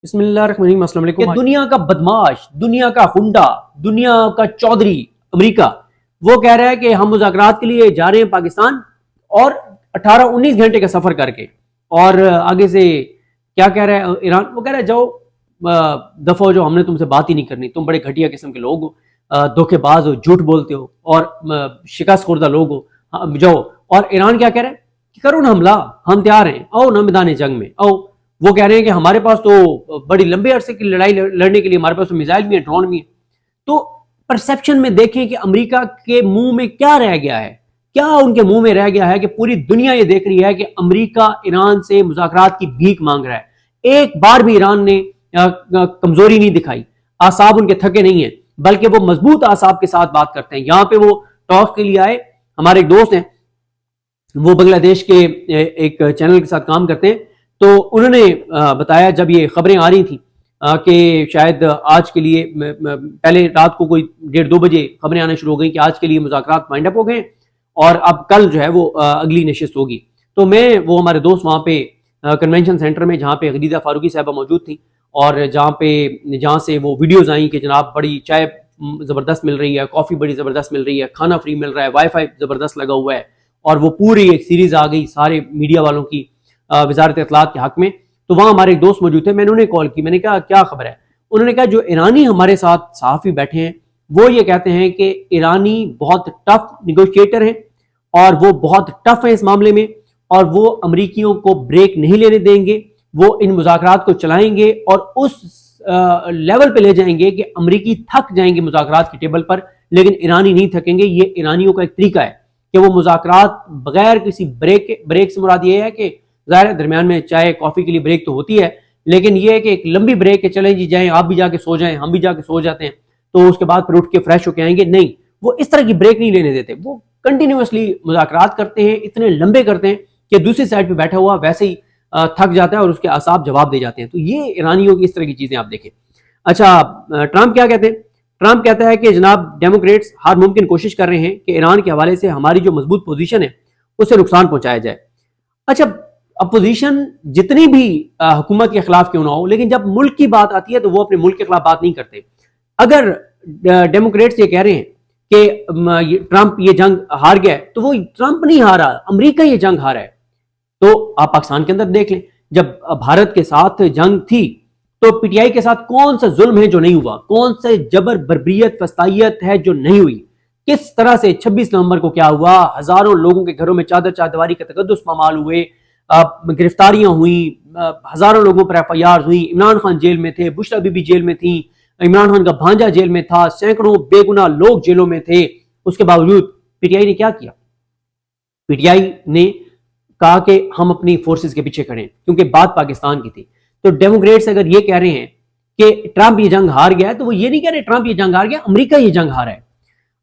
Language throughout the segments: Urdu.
بسم اللہ الرحمن الرحیم۔ السلام علیکم۔ کہ دنیا کا بدماش، دنیا کا ہنڈا، دنیا کا چودھری امریکہ وہ کہہ رہا ہے کہ ہم مذاکرات کے لیے جا رہے ہیں پاکستان، اور 18-19 گھنٹے کا سفر کر کے، اور آگے سے کیا کہہ رہا ہے ایران؟ وہ کہہ رہا ہے جاؤ دفعہ جو ہم نے تم سے بات ہی نہیں کرنی، تم بڑے گھٹیا قسم کے لوگ ہو، دھوکے باز ہو، جھوٹ بولتے ہو اور شکست خوردہ لوگ ہو، جاؤ۔ اور ایران کیا کہہ رہا ہے کہ کرو نا حملہ، ہم تیار ہیں، آؤ نا میدان جنگ میں آؤ۔ وہ کہہ رہے ہیں کہ ہمارے پاس تو بڑی لمبے عرصے کی لڑائی لڑنے کے لیے ہمارے پاس تو میزائل بھی ہیں، ڈرون بھی ہیں۔ تو پرسیپشن میں دیکھیں کہ امریکہ کے منہ میں کیا رہ گیا ہے، کیا ان کے منہ میں رہ گیا ہے کہ پوری دنیا یہ دیکھ رہی ہے کہ امریکہ ایران سے مذاکرات کی بھیک مانگ رہا ہے۔ ایک بار بھی ایران نے کمزوری نہیں دکھائی، اعصاب ان کے تھکے نہیں ہیں، بلکہ وہ مضبوط اعصاب کے ساتھ بات کرتے ہیں۔ یہاں پہ وہ ٹاک کے لیے آئے، ہمارے ایک دوست ہیں وہ بنگلہ دیش کے ایک چینل کے ساتھ کام کرتے ہیں، تو انہوں نے بتایا جب یہ خبریں آ رہی تھیں کہ شاید آج کے لیے، پہلے رات کو کوئی 1:30-2 بجے خبریں آنا شروع ہو گئیں کہ آج کے لیے مذاکرات وائنڈ اپ ہو گئے اور اب کل جو ہے وہ اگلی نشست ہوگی۔ تو وہ ہمارے دوست وہاں پہ کنونشن سینٹر میں، جہاں پہ خدیجہ فاروقی صاحبہ موجود تھیں، اور جہاں سے وہ ویڈیوز آئیں کہ جناب بڑی چائے زبردست مل رہی ہے، کافی بڑی زبردست مل رہی ہے، کھانا فری مل رہا ہے، وائی فائی زبردست لگا ہوا ہے، اور وہ پوری ایک سیریز آ گئی سارے میڈیا والوں کی وزارت اطلاعات کے حق میں۔ تو وہاں ہمارے ایک دوست موجود تھے، میں نے انہیں کال کی، میں نے کہا کیا خبر ہے؟ انہوں نے کہا جو ایرانی ہمارے ساتھ صحافی بیٹھے ہیں وہ یہ کہتے ہیں کہ ایرانی بہت ٹف نیگوشیٹر ہیں اور وہ بہت ٹف ہیں اس معاملے میں، اور وہ امریکیوں کو بریک نہیں لینے دیں گے، وہ ان مذاکرات کو چلائیں گے اور اس لیول پہ لے جائیں گے کہ امریکی تھک جائیں گے مذاکرات کی ٹیبل پر، لیکن ایرانی نہیں تھکیں گے۔ یہ ایرانیوں کا ایک طریقہ ہے کہ وہ مذاکرات بغیر کسی بریک سے مراد یہ ہے کہ ظاہر درمیان میں چائے کافی کے لیے بریک تو ہوتی ہے، لیکن یہ ہے کہ ایک لمبی بریک ہے، چلیں جی جائیں، آپ بھی جا کے سو جائیں، ہم بھی جا کے سو جاتے ہیں، تو اس کے بعد پھر اٹھ کے فریش ہو کے آئیں گے۔ نہیں، وہ اس طرح کی بریک نہیں لینے دیتے، وہ کنٹینیوسلی مذاکرات کرتے ہیں، اتنے لمبے کرتے ہیں کہ دوسری سائڈ پہ بیٹھا ہوا ویسے ہی تھک جاتا ہے اور اس کے اعصاب جواب دے جاتے ہیں۔ تو یہ ایرانیوں کی اس طرح کی چیزیں آپ دیکھیں۔ اچھا، ٹرمپ کیا کہتے ہیں؟ ٹرمپ کہتا ہے کہ جناب ڈیموکریٹس ہر ممکن کوشش کر رہے ہیں کہ ایران کے حوالے سے ہماری جو مضبوط پوزیشن ہے اسے نقصان پہنچایا جائے۔ اچھا، اپوزیشن جتنی بھی حکومت کے خلاف کیوں نہ ہو، لیکن جب ملک کی بات آتی ہے تو وہ اپنے ملک کے خلاف بات نہیں کرتے۔ اگر ڈیموکریٹس یہ کہہ رہے ہیں کہ ٹرمپ یہ جنگ ہار گیا ہے، تو وہ ٹرمپ نہیں ہارا، امریکہ یہ جنگ ہارا ہے۔ تو آپ پاکستان کے اندر دیکھ لیں، جب بھارت کے ساتھ جنگ تھی تو پی ٹی آئی کے ساتھ کون سا ظلم ہے جو نہیں ہوا، کون سے جبر بربریت فسطائیت ہے جو نہیں ہوئی، کس طرح سے 26 نومبر کو کیا ہوا، ہزاروں لوگوں کے گھروں میں چادر چاردیواری کا تقدس پامال ہوئے، گرفتاریاں ہوئیں، ہزاروں لوگوں پر ایف آئی آر ہوئیں، عمران خان جیل میں تھے، بشرا بی بی جیل میں تھیں، عمران خان کا بھانجا جیل میں تھا، سینکڑوں بے گناہ لوگ جیلوں میں تھے۔ اس کے باوجود پی ٹی آئی نے کیا کیا؟ پی ٹی آئی نے کہا کہ ہم اپنی فورسز کے پیچھے کھڑے ہیں، کیونکہ بات پاکستان کی تھی۔ تو ڈیموکریٹس اگر یہ کہہ رہے ہیں کہ ٹرمپ یہ جنگ ہار گیا ہے، تو وہ یہ نہیں کہہ رہے ٹرمپ یہ جنگ ہار گیا، امریکہ یہ جنگ ہارا ہے۔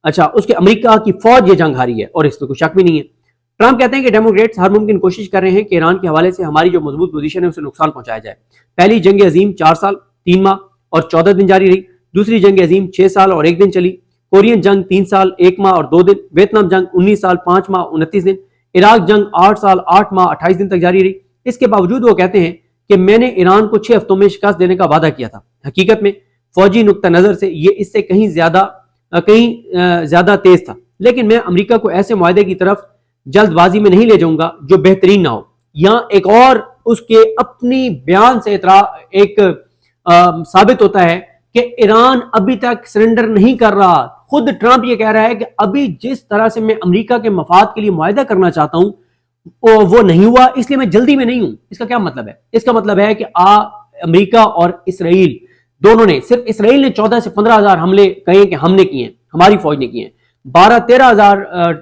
اچھا، اس کے امریکہ کی فوج یہ جنگ ہاری ہے، اور اس میں کوئی شک بھی نہیں ہے۔ ٹرمپ کہتے ہیں کہ ڈیموکریٹس ہر ممکن کوشش کر رہے ہیں کہ ایران کے حوالے سے ہماری جو مضبوط پوزیشن ہے اسے نقصان پہنچایا جائے۔ پہلی جنگ عظیم 4 سال 3 ماہ اور 14 دن جاری رہی، دوسری جنگ عظیم 6 سال اور 1 دن چلی، کورین جنگ 3 سال 1 ماہ اور 2 دن، ویتنام جنگ 19 سال 5 ماہ 29 دن، عراق جنگ 8 سال 8 ماہ 28 دن تک جاری رہی۔ اس کے باوجود وہ کہتے ہیں کہ میں نے ایران کو 6 ہفتوں میں شکست دینے کا وعدہ کیا تھا۔ حقیقت میں فوجی نقطہ نظر سے یہ اس سے کہیں زیادہ تیز تھا، لیکن میں امریکہ کو ایسے معاہدے کی طرف جلد بازی میں نہیں لے جاؤں گا جو بہترین نہ ہو۔ یہاں ایک اور اس کے اپنی بیان سے ایک ثابت ہوتا ہے کہ ایران ابھی تک سرنڈر نہیں کر رہا۔ خود ٹرمپ یہ کہہ رہا ہے کہ ابھی جس طرح سے میں امریکہ کے مفاد کے لیے معاہدہ کرنا چاہتا ہوں وہ نہیں ہوا، اس لیے میں جلدی میں نہیں ہوں۔ اس کا کیا مطلب ہے؟ اس کا مطلب ہے کہ امریکہ اور اسرائیل دونوں نے، صرف اسرائیل نے 14 سے 15 ہزار حملے کہیں کہ ہم نے کیے ہیں، ہماری فوج نے کیے ہیں، 12-13 ہزار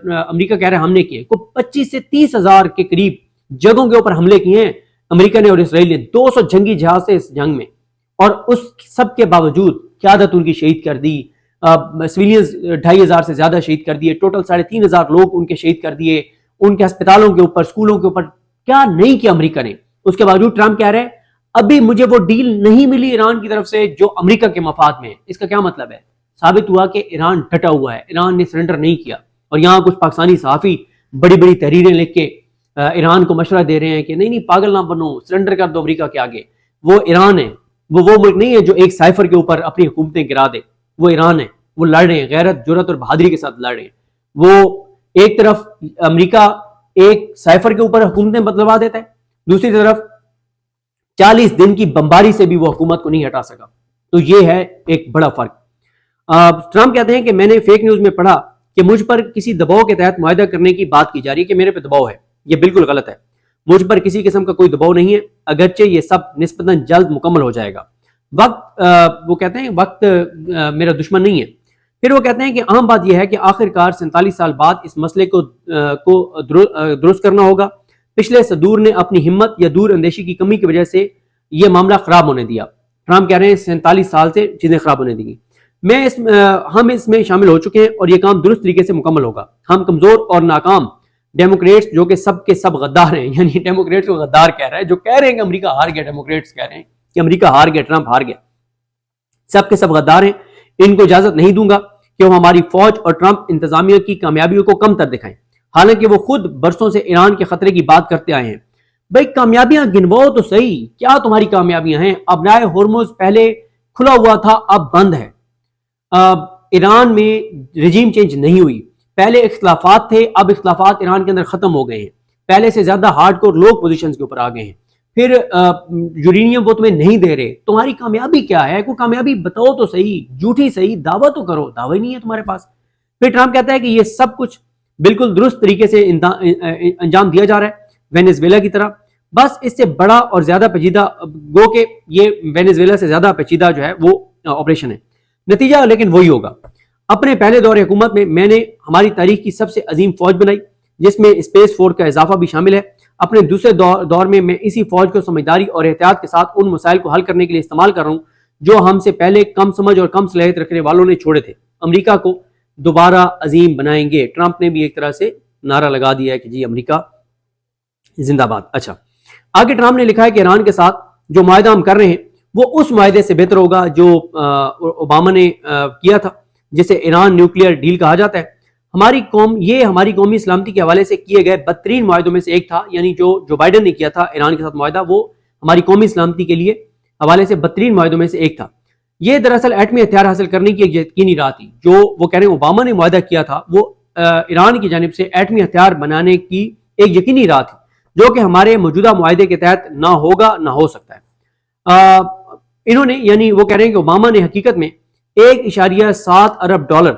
امریکہ کہہ رہے ہیں ہم نے کیے، کو 25 سے 30 ہزار کے قریب جگہوں کے اوپر حملے کیے ہیں امریکہ نے اور اسرائیل نے، 200 جنگی جہاز سے اس جنگ میں، اور اس سب کے باوجود قیادت ان کی شہید کر دی، سویلینز 2500 سے زیادہ شہید کر دیے، ٹوٹل 3500 لوگ ان کے شہید کر دیے، ان کے ہسپتالوں کے اوپر، اسکولوں کے اوپر کیا نہیں کیا امریکہ نے۔ اس کے باوجود ٹرمپ کہہ رہے ہیں ابھی مجھے وہ ڈیل نہیں ملی ایران کی طرف سے جو امریکہ کے مفاد میں ہے۔ اس کا کیا مطلب ہے؟ ثابت ہوا کہ ایران ڈٹا ہوا ہے، ایران نے سرنڈر نہیں کیا۔ اور یہاں کچھ پاکستانی صحافی بڑی بڑی تحریریں لکھ کے ایران کو مشورہ دے رہے ہیں کہ نہیں پاگل نہ بنو، سرنڈر کر دو امریکہ کے آگے۔ وہ ایران ہے، وہ ملک نہیں ہے جو ایک سائفر کے اوپر اپنی حکومتیں گرا دے. وہ ایران ہے, وہ لڑ رہے ہیں غیرت, جرات اور بہادری کے ساتھ لڑ رہے ہیں. وہ ایک طرف امریکہ ایک سائفر کے اوپر حکومتیں بدلوا دیتا ہے, دوسری طرف 40 دن کی بمباری سے بھی وہ حکومت کو نہیں ہٹا سکا. تو یہ ہے ایک بڑا فرق. ٹرمپ کہتے ہیں کہ میں نے فیک نیوز میں پڑھا کہ مجھ پر کسی دباؤ کے تحت معاہدہ کرنے کی بات کی جا رہی ہے کہ میرے پہ دباؤ ہے. یہ بالکل غلط ہے. مجھ پر کسی قسم کا کوئی دباؤ نہیں ہے, اگرچہ یہ سب نسبتاً جلد مکمل ہو جائے گا. وہ کہتے ہیں وقت میرا دشمن نہیں ہے. پھر وہ کہتے ہیں کہ اہم بات یہ ہے کہ آخرکار 47 سال بعد اس مسئلے کو درست کرنا ہوگا. پچھلے صدور نے اپنی ہمت یا دور اندیشی کی کمی کی وجہ سے یہ معاملہ خراب ہونے دیا. ٹرمپ کہہ رہے ہیں 47 سال سے چیزیں خراب ہونے دی. ہم اس میں شامل ہو چکے ہیں اور یہ کام درست طریقے سے مکمل ہوگا. ہم کمزور اور ناکام ڈیموکریٹس جو کہ سب کے سب غدار ہیں, یعنی ڈیموکریٹس کو غدار کہہ رہا ہے, جو کہہ رہے ہیں کہ امریکہ ہار گیا, ڈیموکریٹس کہہ رہے ہیں کہ امریکہ ہار گیا, ٹرمپ ہار گیا, سب کے سب غدار ہیں. ان کو اجازت نہیں دوں گا کہ وہ ہماری فوج اور ٹرمپ انتظامیہ کی کامیابیوں کو کم تر دکھائیں, حالانکہ وہ خود برسوں سے ایران کے خطرے کی بات کرتے آئے ہیں. بھائی کامیابیاں گنواؤ تو صحیح, کیا تمہاری کامیابیاں ہیں؟ ابنائے ہرمز پہلے کھلا ہوا تھا, اب بند ہے. ایران میں رجیم چینج نہیں ہوئی, پہلے اختلافات تھے, اب اختلافات ایران کے اندر ختم ہو گئے ہیں. پہلے سے زیادہ ہارڈ کور لوگ پوزیشنز کے اوپر آ گئے ہیں. پھر یورینیم وہ تمہیں نہیں دے رہے. تمہاری کامیابی کیا ہے؟ کوئی کامیابی بتاؤ تو صحیح, جھوٹی صحیح, دعویٰ تو کرو. دعویٰ نہیں ہے تمہارے پاس. پھر ٹرمپ کہتا ہے کہ یہ سب کچھ بالکل درست طریقے سے انجام دیا جا رہا ہے وینیزویلا کی طرح. بس اس سے بڑا اور زیادہ پیچیدہ, گو کہ یہ وینیزویلا سے زیادہ پیچیدہ جو ہے وہ آپریشن ہے. نتیجہ لیکن وہی ہوگا. اپنے پہلے دور حکومت میں نے ہماری تاریخ کی سب سے عظیم فوج بنائی, جس میں اسپیس فورس کا اضافہ بھی شامل ہے. اپنے دوسرے دور میں اسی فوج کو سمجھداری اور احتیاط کے ساتھ ان مسائل کو حل کرنے کے لیے استعمال کر رہا ہوں جو ہم سے پہلے کم سمجھ اور کم صلاحیت رکھنے والوں نے چھوڑے تھے. امریکہ کو دوبارہ عظیم بنائیں گے. ٹرمپ نے بھی ایک طرح سے نعرہ لگا دیا ہے کہ جی امریکہ زندہ باد. اچھا, آگے ٹرمپ نے لکھا ہے کہ ایران کے ساتھ جو معاہدہ ہم کر رہے ہیں وہ اس معاہدے سے بہتر ہوگا جو اوباما نے کیا تھا, جسے ایران نیوکلیئر ڈیل کہا جاتا ہے. ہماری قومی سلامتی کے حوالے سے کیے گئے بدترین معاہدوں میں سے ایک تھا. یعنی جو بائیڈن نے کیا تھا ایران کے ساتھ معاہدہ, وہ ہماری قومی سلامتی کے لیے حوالے سے بدترین معاہدوں میں سے ایک تھا. یہ دراصل ایٹمی ہتھیار حاصل کرنے کی ایک یقینی راہ تھی. جو وہ کہہ رہے ہیں اوباما نے معاہدہ کیا تھا وہ ایران کی جانب سے ایٹمی ہتھیار بنانے کی ایک یقینی راہ تھی, جو کہ ہمارے موجودہ معاہدے کے تحت نہ ہوگا نہ ہو سکتا ہے. انہوں نے, یعنی وہ کہہ رہے ہیں کہ اوباما نے حقیقت میں 1.7 ارب ڈالر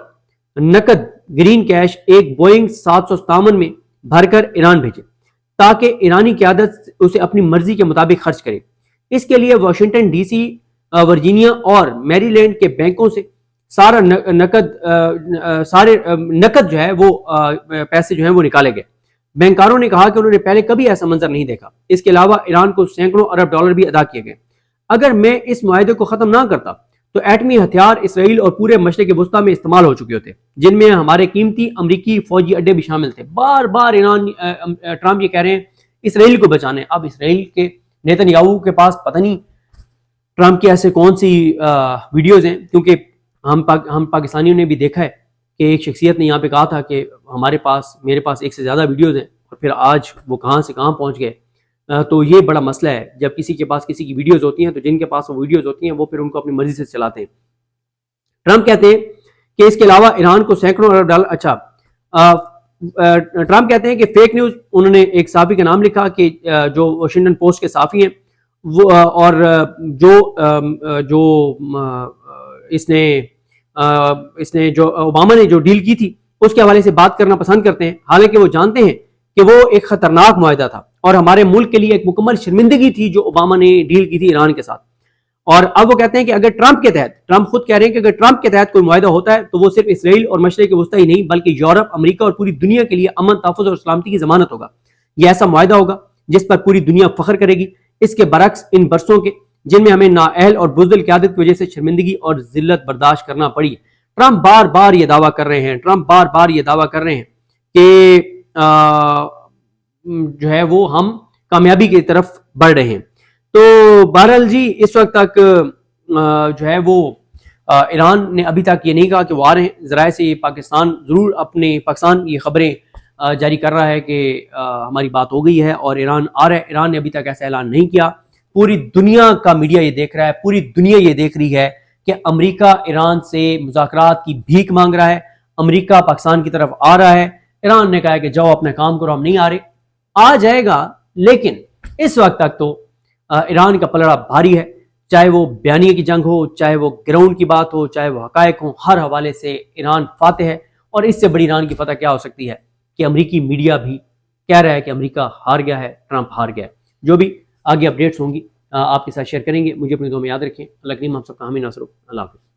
نقد گرین کیش ایک بوئنگ 757 میں بھر کر ایران بھیجے تاکہ ایرانی قیادت اسے اپنی مرضی کے مطابق خرچ کرے. اس کے لیے واشنگٹن ڈی سی, ورجینیا اور میری لینڈ کے بینکوں سے سارے نقد جو ہے وہ پیسے جو ہیں وہ نکالے گئے. بینکاروں نے کہا کہ انہوں نے پہلے کبھی ایسا منظر نہیں دیکھا. اس کے علاوہ ایران کو سینکڑوں ارب ڈالر بھی ادا کیے گئے. اگر میں اس معاہدے کو ختم نہ کرتا تو ایٹمی ہتھیار اسرائیل اور پورے مشرق وسطیٰ میں استعمال ہو چکے ہوتے, جن میں ہمارے قیمتی امریکی فوجی اڈے بھی شامل تھے. بار بار ٹرمپ یہ کہہ رہے ہیں اسرائیل کو بچانے. اب اسرائیل کے نیتن یاہو کے پاس پتہ نہیں ٹرمپ کی ایسے کون سی ویڈیوز ہیں, کیونکہ ہم پاکستانیوں نے بھی دیکھا ہے کہ ایک شخصیت نے یہاں پہ کہا تھا کہ میرے پاس ایک سے زیادہ ویڈیوز ہیں, اور پھر آج وہ کہاں سے کہاں پہنچ گئے. تو یہ بڑا مسئلہ ہے جب کسی کے پاس کسی کی ویڈیوز ہوتی ہیں, تو جن کے پاس وہ ویڈیوز ہوتی ہیں وہ پھر ان کو اپنی مرضی سے چلاتے ہیں. ٹرمپ کہتے ہیں کہ اس کے علاوہ ایران کو سینکڑوں ارب ڈالر. اچھا, ٹرمپ کہتے ہیں کہ فیک نیوز, انہوں نے ایک صحافی کا نام لکھا کہ جو واشنگٹن پوسٹ کے صحافی ہیں وہ, اور جو اس نے جو اوباما نے جو ڈیل کی تھی اس کے حوالے سے بات کرنا پسند کرتے ہیں, حالانکہ وہ جانتے ہیں کہ وہ ایک خطرناک معاہدہ تھا اور ہمارے ملک کے لیے ایک مکمل شرمندگی تھی جو اوباما نے ڈیل کی تھی ایران کے ساتھ. اور اب وہ کہتے ہیں کہ اگر ٹرمپ خود کہہ رہے ہیں کہ اگر ٹرمپ کے تحت کوئی معاہدہ ہوتا ہے تو وہ صرف اسرائیل اور مشرق وسطیٰ ہی نہیں بلکہ یورپ, امریکہ اور پوری دنیا کے لیے امن, تحفظ اور سلامتی کی ضمانت ہوگا. یہ ایسا معاہدہ ہوگا جس پر پوری دنیا فخر کرے گی. اس کے برعکس ان برسوں کے جن میں ہمیں نااہل اور بزدل قیادت کی وجہ سے شرمندگی اور ذلت برداشت کرنا پڑی. ٹرمپ بار بار یہ دعویٰ کر رہے ہیں کہ جو ہے وہ ہم کامیابی کی طرف بڑھ رہے ہیں. تو بہرحال جی اس وقت تک جو ہے وہ ایران نے ابھی تک یہ نہیں کہا کہ وہ آ رہے ہیں. ذرائع سے پاکستان یہ خبریں جاری کر رہا ہے کہ ہماری بات ہو گئی ہے اور ایران آ رہا ہے. ایران نے ابھی تک ایسا اعلان نہیں کیا. پوری دنیا کا میڈیا یہ دیکھ رہا ہے, پوری دنیا یہ دیکھ رہی ہے کہ امریکہ ایران سے مذاکرات کی بھیک مانگ رہا ہے, امریکہ پاکستان کی طرف آ رہا ہے. ایران نے کہا ہے کہ جاؤ اپنا کام کرو, ہم نہیں آ رہے. آ جائے گا, لیکن اس وقت تک تو ایران کا پلڑا بھاری ہے, چاہے وہ بیانیے کی جنگ ہو, چاہے وہ گراؤنڈ کی بات ہو, چاہے وہ حقائق ہوں, ہر حوالے سے ایران فاتح ہے. اور اس سے بڑی ایران کی فتح کیا ہو سکتی ہے کہ امریکی میڈیا بھی کہہ رہا ہے کہ امریکہ ہار گیا ہے, ٹرمپ ہار گیا ہے. جو بھی آگے اپڈیٹس ہوں گی آپ کے ساتھ شیئر کریں گے. مجھے اپنے دعا میں یاد رکھیں. اللہ کریم ہم سب کا حامی ناصر ہو. اللہ حافظ.